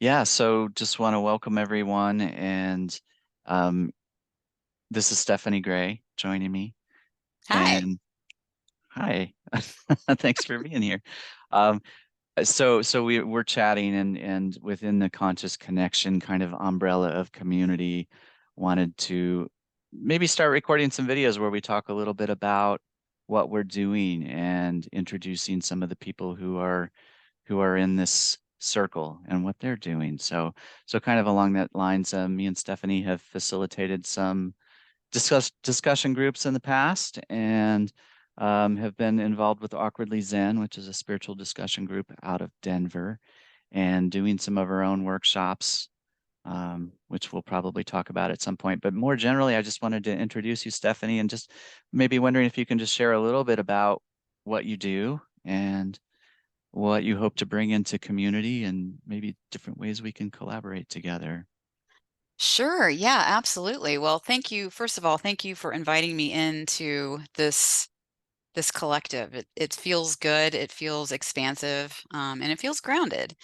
Yeah, so just want to welcome everyone. And um, this is Stephanie Gray joining me. Hi. And hi, thanks for being here. Um, we're chatting and within the Conscious Connection kind of umbrella of community, wanted to maybe start recording some videos where we talk a little bit about what we're doing and introducing some of the people who are in this circle and what they're doing. So kind of along that lines, me and Stephanie have facilitated some discussion groups in the past and have been involved with Awkwardly Zen, which is a spiritual discussion group out of Denver, and doing some of our own workshops, which we'll probably talk about at some point. But more generally, I just wanted to introduce you, Stephanie, and just maybe wondering if you can just share a little bit about what you do and what you hope to bring into community and maybe different ways we can collaborate together. Sure. Yeah, absolutely. Well, thank you. First of all, thank you for inviting me into this collective. It feels good. It feels expansive, and it feels grounded.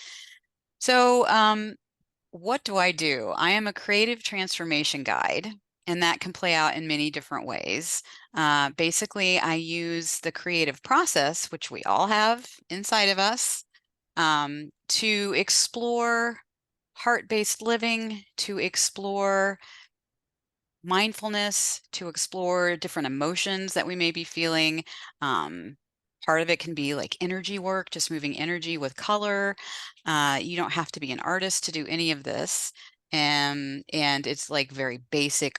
So, what do I do? I am a creative transformation guide, and that can play out in many different ways. Basically, I use the creative process, which we all have inside of us, to explore heart-based living, to explore mindfulness, to explore different emotions that we may be feeling. Um, Part of it can be like energy work, just moving energy with color. You don't have to be an artist to do any of this. And it's like very basic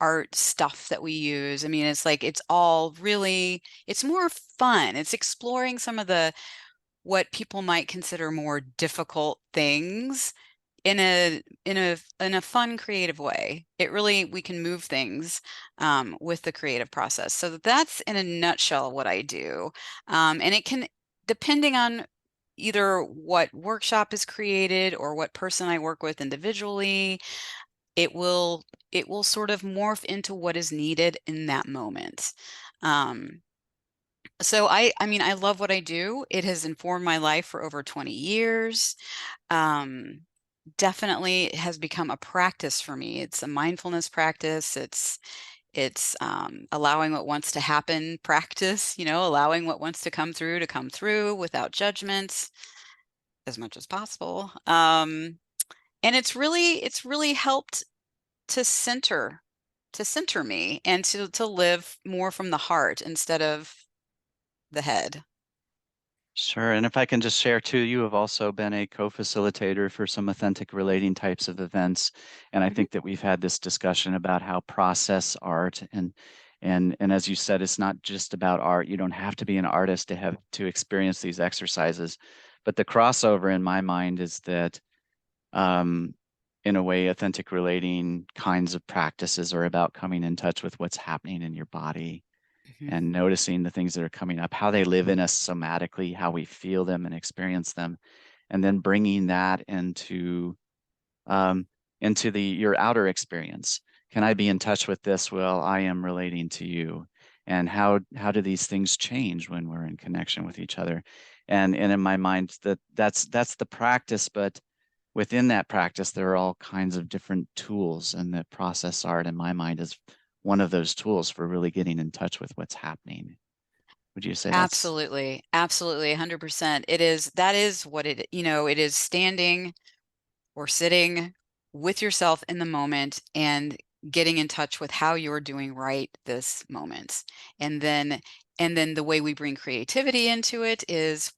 art stuff that we use. I mean, it's like it's all really, it's more fun. It's exploring some of the what people might consider more difficult things in a fun, creative way. It really we can move things with the creative process. So that's in a nutshell what I do, and it can depending on either what workshop is created or what person I work with individually. It will it will sort of morph into what is needed in that moment. Um, so I mean, I love what I do. It has informed my life for over 20 years. Um, Definitely has become a practice for me. It's a mindfulness practice. It's allowing what wants to happen practice, allowing what wants to come through without judgments as much as possible. And it's really helped to center me and to live more from the heart instead of the head. Sure. And if I can just share too, you have also been a co-facilitator for some authentic relating types of events. And I Mhm. think that we've had this discussion about how process art and as you said, it's not just about art. You don't have to be an artist to have to experience these exercises. But the crossover in my mind is that um, in a way, authentic relating kinds of practices are about coming in touch with what's happening in your body Mhm. and noticing the things that are coming up, how they live in us somatically, how we feel them and experience them, and then bringing that um, into the your outer experience. Can I be in touch with this? Well, I am relating to you. And how do these things change when we're in connection with each other? And in my mind, that's the practice, but within that practice, there are all kinds of different tools, and the process art, in my mind, is one of those tools for really getting in touch with what's happening. Would you say that's Absolutely. Absolutely. 100%. That is what it is standing or sitting with yourself in the moment and getting in touch with how you're doing right this moment. And then and then the way we bring creativity into it is,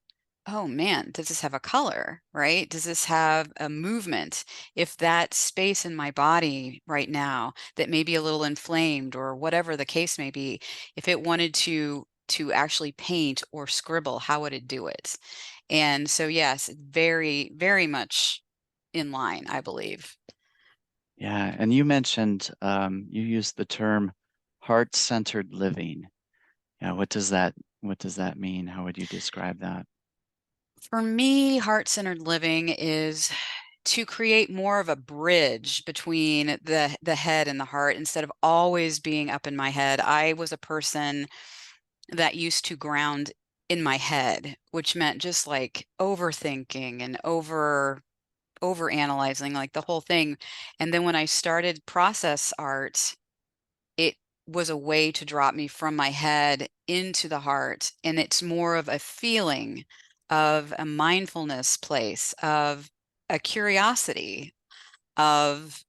oh man, does this have a color, right? Does this have a movement? If that space in my body right now that may be a little inflamed or whatever the case may be, if it wanted to actually paint or scribble, how would it do it? And so yes, very, very much in line, I believe. yeah. And you mentioned you used the term heart-centered living. Yeah, what does that mean? How would you describe that? For me, heart-centered living is to create more of a bridge between the head and the heart instead of always being up in my head. I was a person that used to ground in my head, which meant just like overthinking and over over analyzing like the whole thing. And then when I started process art, it was a way to drop me from my head into the heart. And it's more of a feeling of a mindfulness place, of a curiosity, of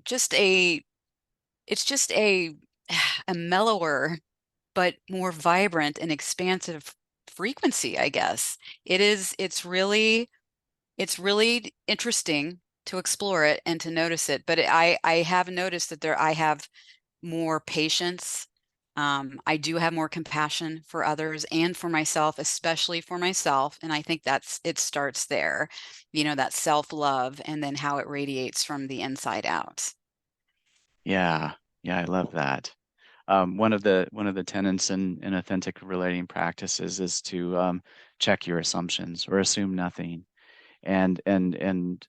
just it's just a mellower, but more vibrant and expansive frequency, I guess. It's really interesting to explore it and to notice it. But I have noticed that I have more patience. I do have more compassion for others and for myself, especially for myself. And I think it starts there, that self-love and then how it radiates from the inside out. Yeah, yeah, I love that. One of the tenets in authentic relating practices is to check your assumptions or assume nothing. And and and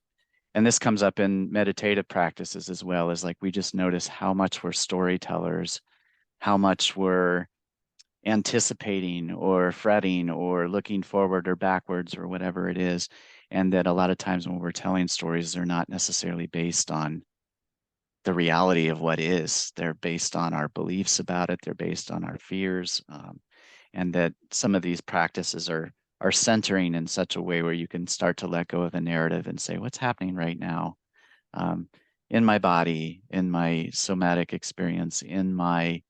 and this comes up in meditative practices as well, as like we just notice how much we're storytellers, how much we're anticipating or fretting or looking forward or backwards or whatever it is. And that a lot of times when we're telling stories, they're not necessarily based on the reality of what is. They're based on our beliefs about it. They're based on our fears, and that some of these practices are centering in such a way where you can start to let go of the narrative and say, what's happening right now, um, in my body, in my somatic experience, in my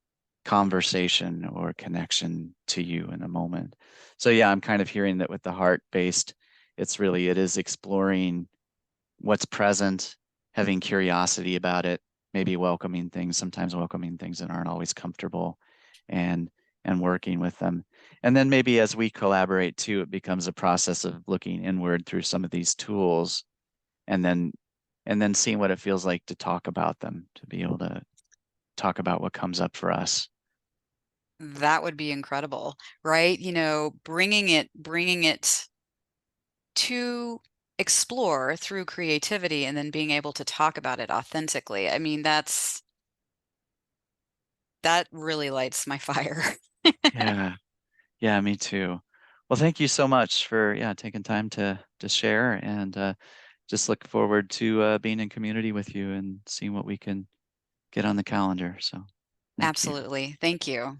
conversation or connection to you in a moment. So yeah, I'm kind of hearing that with the heart based, it is exploring what's present, having curiosity about it, maybe welcoming things, sometimes welcoming things that aren't always comfortable, and working with them. And then maybe as we collaborate too, it becomes a process of looking inward through some of these tools, and then seeing what it feels like to talk about them, to be able to talk about what comes up for us. That would be incredible, right? Bringing it to explore through creativity and then being able to talk about it authentically. I mean, that really lights my fire. Yeah, yeah, me too. Well, thank you so much for taking time to share, and just look forward to being in community with you and seeing what we can get on the calendar. So thank you. Absolutely. Thank you.